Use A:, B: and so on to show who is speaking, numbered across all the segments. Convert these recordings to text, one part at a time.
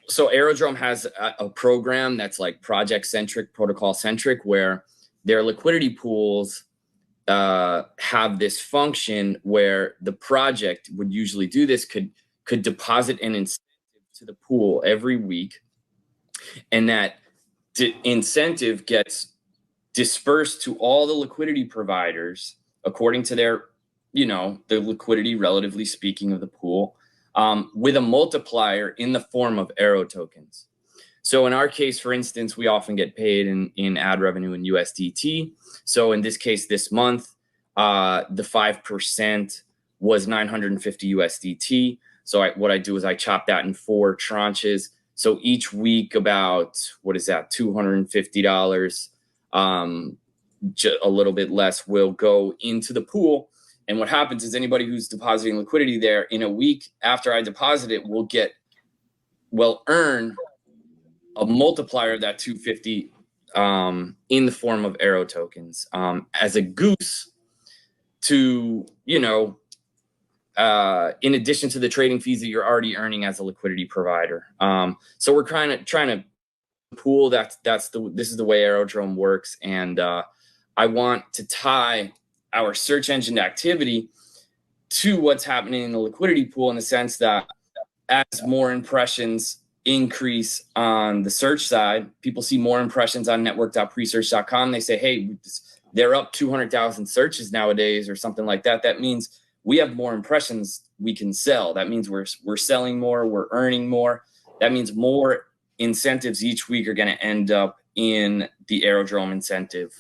A: So Aerodrome has a program that's like project centric, protocol centric, where their liquidity pools have this function where the project would usually do this, could deposit an incentive to the pool every week, and that incentive gets dispersed to all the liquidity providers according to their, the liquidity, relatively speaking, of the pool, with a multiplier in the form of Aero tokens. So in our case, for instance, we often get paid in ad revenue in USDT. So in this case, this month, the 5% was 950 USDT. So what I do is I chop that in 4 tranches. So each week about, what is that, $250, a little bit less, will go into the pool. And what happens is anybody who's depositing liquidity there in a week after I deposit it will earn a multiplier of that 250 in the form of Aero tokens as a goose to, in addition to the trading fees that you're already earning as a liquidity provider. So we're trying to pool. This is the way Aerodrome works, and I want to tie our search engine activity to what's happening in the liquidity pool, in the sense that as more impressions increase on the search side, people see more impressions on network.presearch.com. They say, hey, they're up 200,000 searches nowadays or something like that. That means we have more impressions we can sell. That means we're selling more, we're earning more. That means more incentives each week are going to end up in the Aerodrome incentive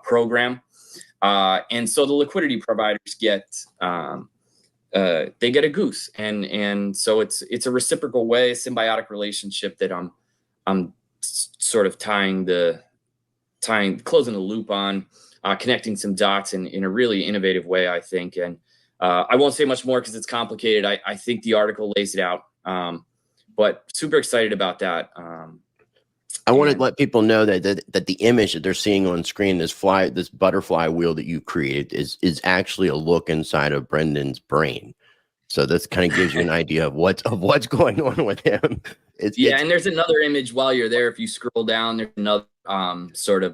A: program. And so the liquidity providers get they get a goose, and so it's a reciprocal way, a symbiotic relationship that I'm sort of closing the loop on, connecting some dots in a really innovative way, I think. And I won't say much more because it's complicated. I think the article lays it out, but super excited about that.
B: I want to let people know that the image that they're seeing on screen, this butterfly wheel that you created, is actually a look inside of Brendan's brain. So this kind of gives you an idea of what's going on with him.
A: And there's another image while you're there. If you scroll down, there's another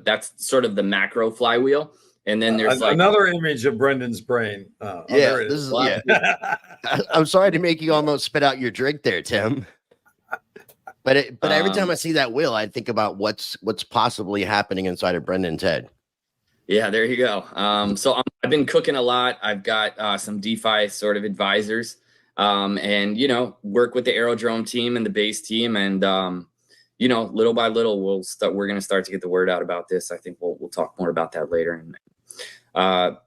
A: that's sort of the macro flywheel. And then there's
C: another image of Brendan's brain.
B: There it is. I'm sorry to make you almost spit out your drink there, Tim. But every time I see that wheel, I think about what's possibly happening inside of Brendan's head.
A: Yeah, there you go. So I've been cooking a lot. I've got some DeFi sort of advisors, and work with the Aerodrome team and the base team, and little by little we're going to start to get the word out about this. I think we'll talk more about that later. And